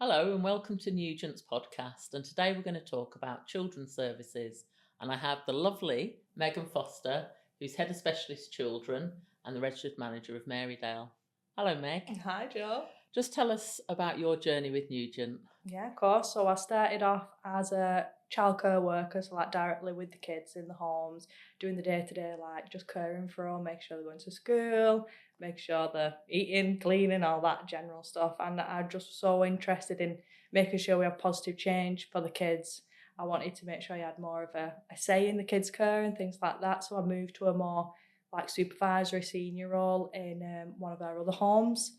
Hello and welcome to Nugent's podcast. And today we're going to talk about children's services. And I have the lovely Megan Foster, who's Head of Specialist Children and the Registered Manager of Marydale. Hello, Meg. Hi, Joe. Just tell us about your journey with Nugent. Yeah, of course. So I started off as a childcare worker, so like directly with the kids in the homes, doing the day-to-day, like just caring for them, make sure they're going to school, make sure they're eating, cleaning, all that general stuff. And I'm just so interested in making sure we have positive change for the kids. I wanted to make sure I had more of a say in the kids' care and things like that. So I moved to a more like supervisory senior role in one of our other homes.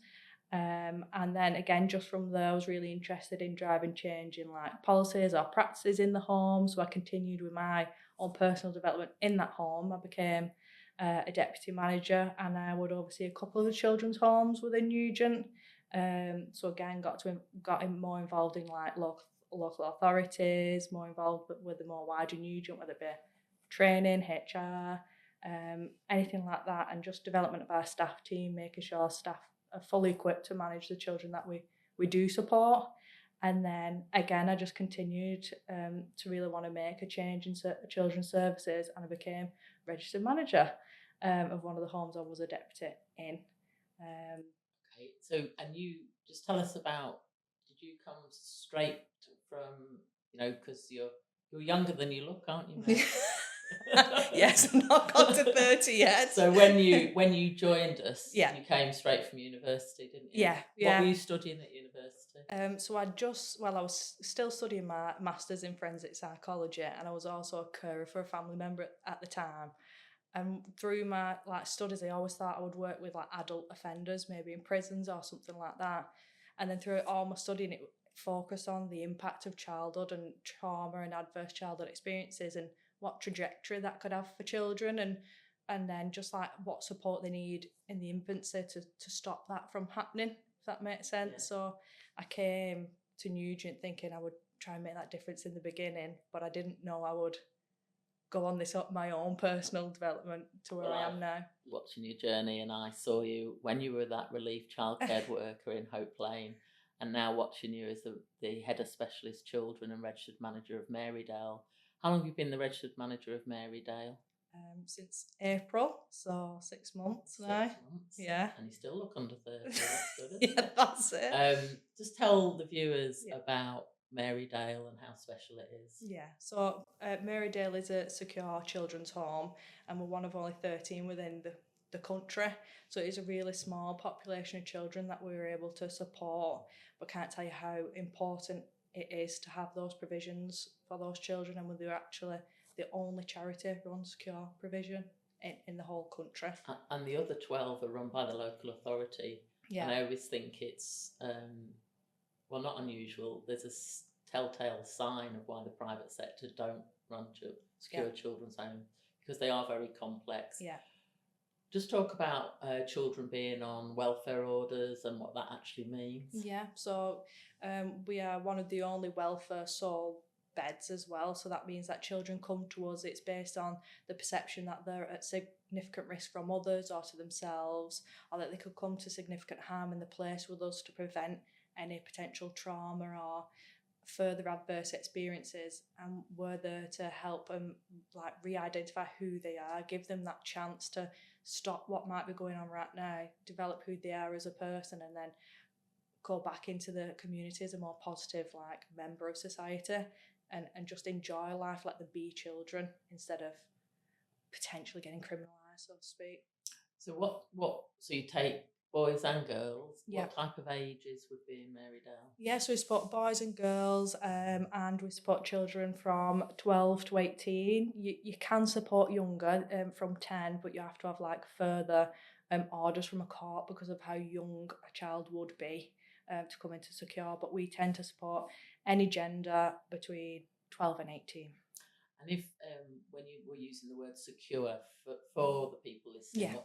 And then again, just from there, I was really interested in driving change in like policies or practices in the home. So I continued with my own personal development in that home. I became a deputy manager, and I would oversee a couple of the children's homes within Nugent. So again, got more involved in like local authorities, more involved with the more wider Nugent, whether it be training, HR, anything like that, and just development of our staff team, making sure staff are fully equipped to manage the children that we do support. And then again, I just continued to really want to make a change in children's services, and I became registered manager of one of the homes I was a deputy in. Okay, so and you just tell us about, did you come straight from, because you're younger than you look, aren't you, Meg? Yes, I'm not got to 30 yet. So when you joined us, Yeah. you came straight from university, didn't you? Yeah, What were yeah. you studying at university? So I was still studying my master's in forensic psychology, and I was also a carer for a family member at the time. And through my like studies, I always thought I would work with like adult offenders, maybe in prisons or something like that. And then through all my studying, it focused on the impact of childhood and trauma and adverse childhood experiences, and what trajectory that could have for children, and then just like what support they need in the infancy to stop that from happening, if that makes sense. Yeah. So I came to Nugent thinking I would try and make that difference in the beginning, but I didn't know I would go on this up my own personal development to where Well, I I am now. watching your journey, and I saw you when you were that relief childcare worker in Hope Lane, and now watching you as the head of specialist children and registered manager of Marydale. How long have you been the registered manager of Marydale? Since April, so 6 months now. 6 months. Yeah. And you still look under 30. That's good, isn't Yeah, it? that's it. Just tell the viewers Yeah. about Marydale and how special it is. Yeah, so Marydale is a secure children's home, and we're one of only 13 within the country. So it is a really small population of children that we were able to support, but can't tell you how important it is to have those provisions for those children. And we're actually the only charity run secure provision in the whole country. And the other 12 are run by the local authority. Yeah. And I always think it's, well, not unusual. There's a telltale sign of why the private sector don't run secure children's homes, because they are very complex. Yeah. Just talk about children being on welfare orders and what that actually means. Yeah, so we are one of the only welfare sole beds as well. So that means that children come to us, it's based on the perception that they're at significant risk from others or to themselves, or that they could come to significant harm in the place with us to prevent any potential trauma or further adverse experiences. And we're there to help them like re-identify who they are, give them that chance to stop what might be going on right now, develop who they are as a person, and then go back into the community as a more positive like member of society, and just enjoy life, let them be children instead of potentially getting criminalised, so to speak. So so you take boys and girls. Yeah. What type of ages would be in Marydale? Yeah, so we support boys and girls, and we support children from 12 to 18. You can support younger, from 10, but you have to have like further orders from a court because of how young a child would be to come into secure. But we tend to support any gender between 12 and 18. And if when you were using the word secure for the people listening, Yeah.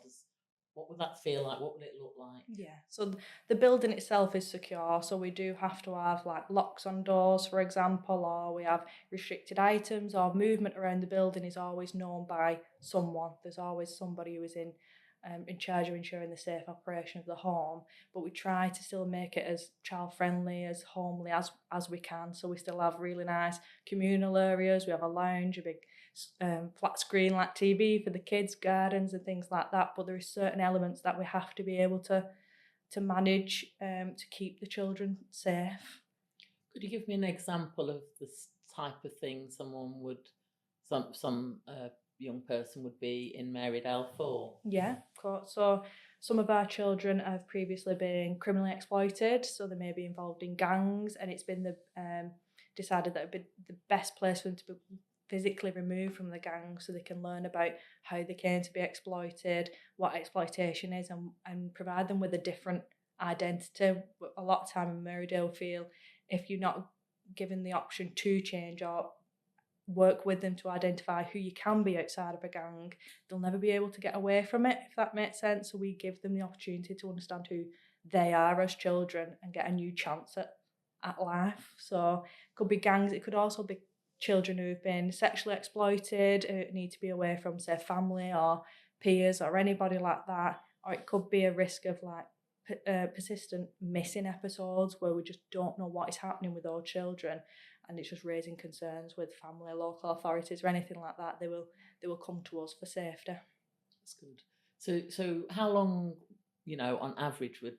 What would that feel like? What would it look like? Yeah, so the building itself is secure, so we do have to have like locks on doors, for example, or we have restricted items, or movement around the building is always known by someone. There's always somebody who is in in charge of ensuring the safe operation of the home, but we try to still make it as child friendly, as homely as we can. So we still have really nice communal areas. We have a lounge, a big flat screen like TV for the kids, gardens and things like that. But there are certain elements that we have to be able to manage to keep the children safe. Could you give me an example of the type of thing some young person would be in Marydale for? Yeah, of course. So some of our children have previously been criminally exploited, so they may be involved in gangs, and it's been decided that it would be the best place for them to be physically removed from the gang so they can learn about how they came to be exploited, what exploitation is, and provide them with a different identity. A lot of time in Marydale feel if you're not given the option to change or work with them to identify who you can be outside of a gang, they'll never be able to get away from it, if that makes sense. So we give them the opportunity to understand who they are as children and get a new chance at life. So it could be gangs, it could also be children who have been sexually exploited, who need to be away from, say, family or peers or anybody like that. Or it could be a risk of like persistent missing episodes where we just don't know what is happening with our children, and it's just raising concerns with family, local authorities or anything like that. They will come to us for safety. That's good. So how long, on average, would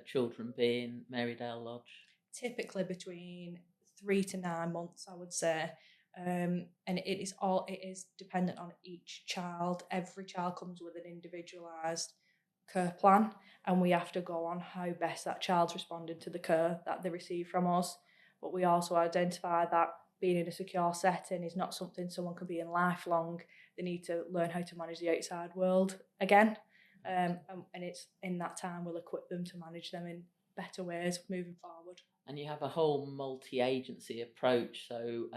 children be in Marydale Lodge? Typically between 3 to 9 months, I would say. And it is dependent on each child. Every child comes with an individualised care plan, and we have to go on how best that child's responding to the care that they receive from us. But we also identify that being in a secure setting is not something someone can be in lifelong. They need to learn how to manage the outside world again. And it's in that time we'll equip them to manage them in better ways moving forward. And you have a whole multi-agency approach. So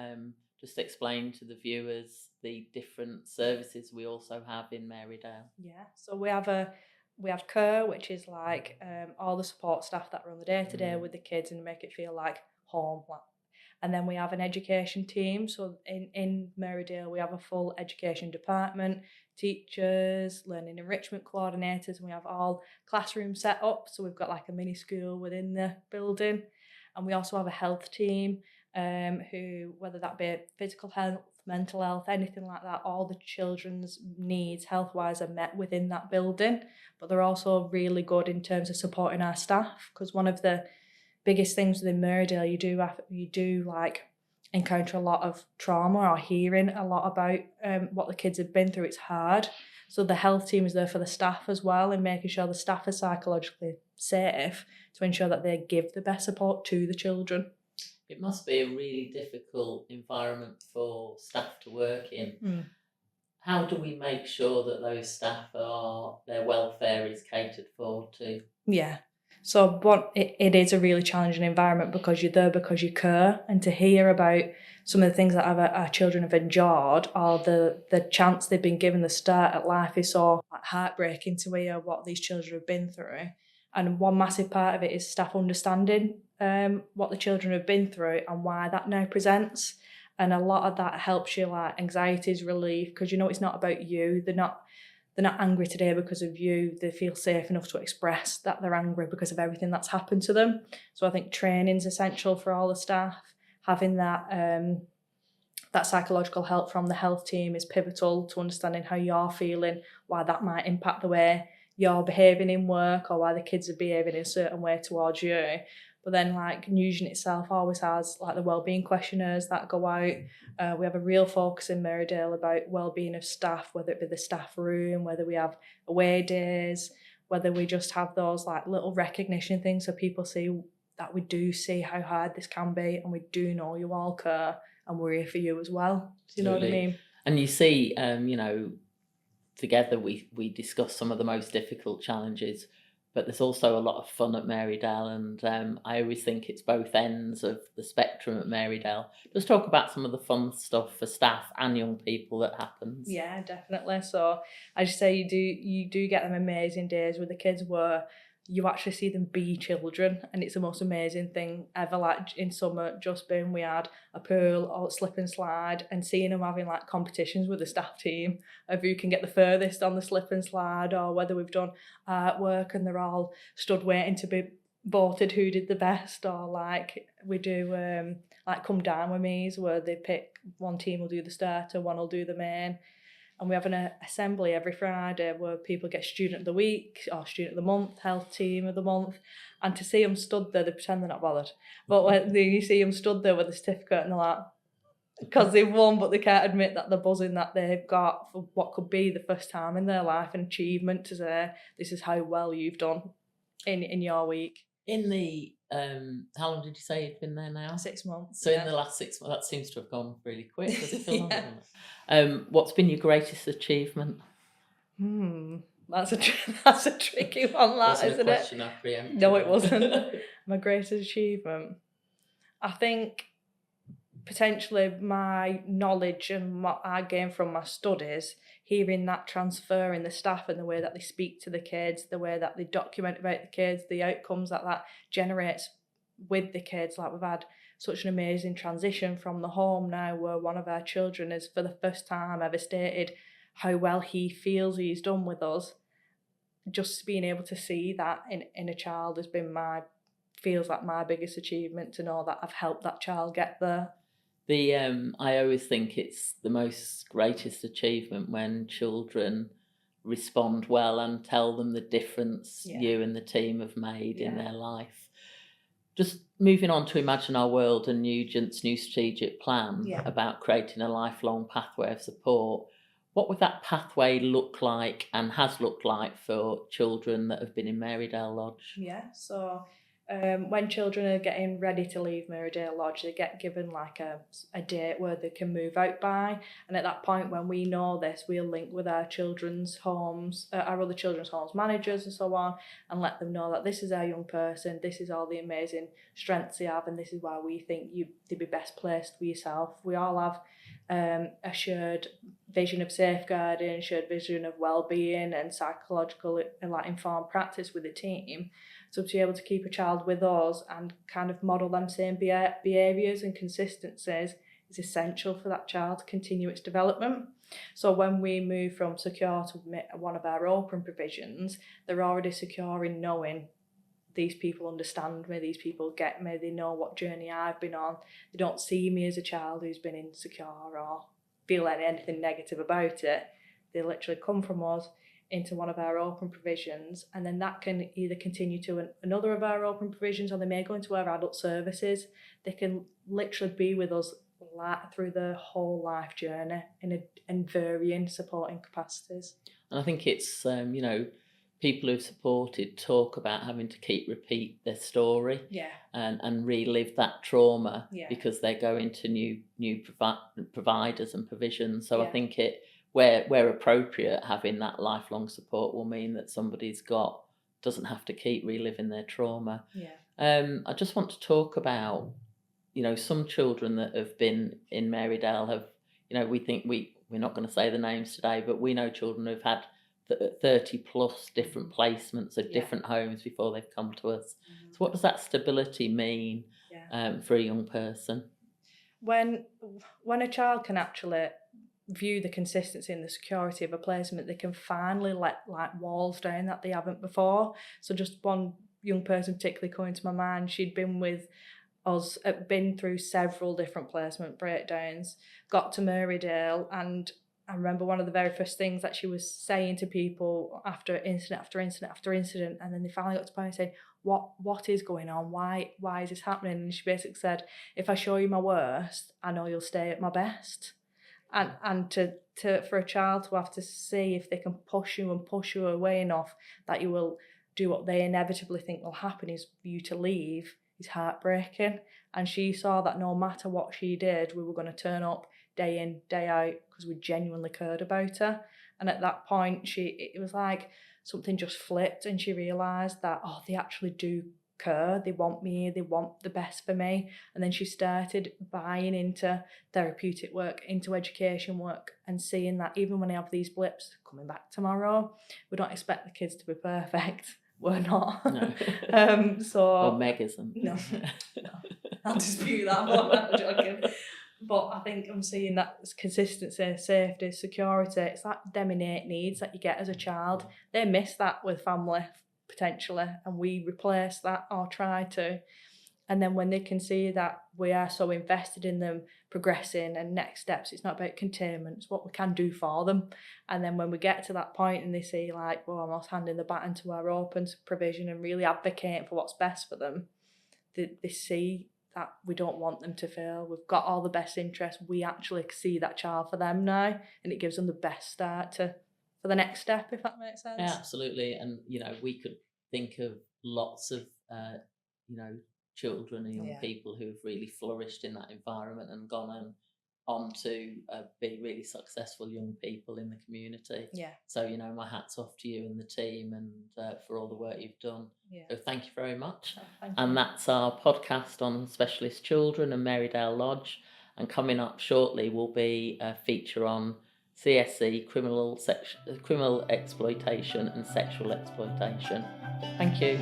just explain to the viewers the different services we also have in Marydale. Yeah, so we have care, which is like all the support staff that run the day-to-day with the kids and make it feel like home. And then we have an education team. So in Marydale, we have a full education department, teachers, learning enrichment coordinators, and we have all classrooms set up. So we've got like a mini school within the building. And we also have a health team who, whether that be physical health, mental health, anything like that, all the children's needs health-wise are met within that building. But they're also really good in terms of supporting our staff, because one of the biggest things within Marydale, you do like encounter a lot of trauma or hearing a lot about what the kids have been through. It's hard. So the health team is there for the staff as well, and making sure the staff are psychologically safe to ensure that they give the best support to the children. It must be a really difficult environment for staff to work in. How do we make sure that those staff their welfare is catered for too? Yeah. So it is a really challenging environment because you're there because you care, and to hear about some of the things that our children have endured or the chance they've been given the start at life is so heartbreaking to hear what these children have been through. And one massive part of it is staff understanding what the children have been through and why that now presents. And a lot of that helps you, like anxiety is relief, because it's not about you. They're not angry today because of you. They feel safe enough to express that they're angry because of everything that's happened to them. So I think training's essential for all the staff. Having that psychological help from the health team is pivotal to understanding how you're feeling, why that might impact the way you're behaving in work or why the kids are behaving in a certain way towards you. But then like Nugent itself always has like the wellbeing questionnaires that go out. We have a real focus in Marydale about wellbeing of staff, whether it be the staff room, whether we have away days, whether we just have those like little recognition things so people see that we do see how hard this can be, and we do know you all care and we're here for you as well. Do you know what I mean? And you see, together we discuss some of the most difficult challenges, but there's also a lot of fun at Marydale, and I always think it's both ends of the spectrum at Marydale. Just talk about some of the fun stuff for staff and young people that happens. Yeah, definitely. So as you say, you do get them amazing days with the kids where you actually see them be children, and it's the most amazing thing ever. Like in summer, just been, we had a pool or slip and slide, and seeing them having like competitions with the staff team of who can get the furthest on the slip and slide, or whether we've done artwork and they're all stood waiting to be voted who did the best, or like we do like come down with me's where they pick, one team will do the starter, one will do the main. And we have an assembly every Friday where people get student of the week or student of the month, health team of the month. And to see them stood there, they pretend they're not bothered. But when you see them stood there with a certificate and they're like, because they've won, but they can't admit that the buzzing that they've got for what could be the first time in their life, an achievement to say, this is how well you've done in your week. In the how long did you say you'd been there now? 6 months. So in the last 6 months, that seems to have gone really quick. Does it feel longer than that? What's been your greatest achievement? That's a tricky one, that, Wasn't isn't a it? question I preempted. No, it wasn't. My greatest achievement, I think, potentially my knowledge and what I gained from my studies, hearing that transfer in the staff and the way that they speak to the kids, the way that they document about the kids, the outcomes that generates with the kids. Like, we've had such an amazing transition from the home now, where one of our children has for the first time ever stated how well he feels he's done with us. Just being able to see that in a child has been feels like my biggest achievement, to know that I've helped that child get there. I always think it's the most greatest achievement when children respond well and tell them the difference you and the team have made in their life. Just moving on to Imagine Our World and Nugent's new strategic plan about creating a lifelong pathway of support. What would that pathway look like and has looked like for children that have been in Marydale Lodge? Yeah, so when children are getting ready to leave Marydale Lodge, they get given like a date where they can move out by. And at that point, when we know this, we'll link with our children's homes, our other children's homes managers and so on, and let them know that this is our young person, this is all the amazing strengths they have, and this is why we think they'd be best placed with yourself. We all have a shared vision of safeguarding, shared vision of well-being and psychological and like informed practice with the team. So to be able to keep a child with us and kind of model them same behaviours and consistencies is essential for that child to continue its development. So when we move from secure to one of our open provisions, they're already secure in knowing these people understand me, these people get me, they know what journey I've been on. They don't see me as a child who's been insecure or feel anything negative about it. They literally come from us into one of our open provisions, and then that can either continue to another of our open provisions, or they may go into our adult services. They can literally be with us through the whole life journey in varying supporting capacities. And I think it's people who've supported talk about having to repeat their story and relive that trauma because they're going to new providers and provisions. So I think where appropriate, having that lifelong support will mean that somebody's doesn't have to keep reliving their trauma. I just want to talk about some children that have been in Marydale have we think we're not going to say the names today, but we know children who've had 30 plus different placements of different homes before they've come to us. So what does that stability mean for a young person? When a child can actually view the consistency and the security of a placement, they can finally let like walls down that they haven't before. So just one young person particularly coming to my mind, she'd been with us, been through several different placement breakdowns, got to Marydale, and I remember one of the very first things that she was saying to people after incident after incident after incident, and then they finally got to the point and said, what is going on? Why is this happening? And she basically said, if I show you my worst, I know you'll stay at my best. And for a child to have to see if they can push you away enough that you will do what they inevitably think will happen is for you to leave is heartbreaking. And she saw that no matter what she did, we were going to turn up day in, day out, because we genuinely cared about her. And at that point, it was like something just flipped, and she realised that, they actually do care, they want me, they want the best for me. And then she started buying into therapeutic work, into education work, and seeing that even when I have these blips, coming back tomorrow, we don't expect the kids to be perfect. we're not. No. So Well, Meg isn't. no, I'll dispute that one. I'm joking. But I think I'm seeing that consistency, safety, security. It's that them innate needs that you get as a child. They miss that with family potentially, and we replace that or try to. And then when they can see that we are so invested in them progressing and next steps, it's not about containment, it's what we can do for them. And then when we get to that point and they see like, well, I'm almost handing the baton to our open provision and really advocating for what's best for them, they see that we don't want them to fail. We've got all the best interests. We actually see that child for them now, and it gives them the best start for the next step, if that makes sense. Yeah, absolutely. And we could think of lots of children and young people who have really flourished in that environment and gone on to be really successful young people in the community. Yeah. So my hat's off to you and the team, and for all the work you've done. Yeah. So thank you very much. Thank and you. That's our podcast on specialist children and Marydale Lodge. And coming up shortly will be a feature on CSE, criminal exploitation and sexual exploitation. Thank you.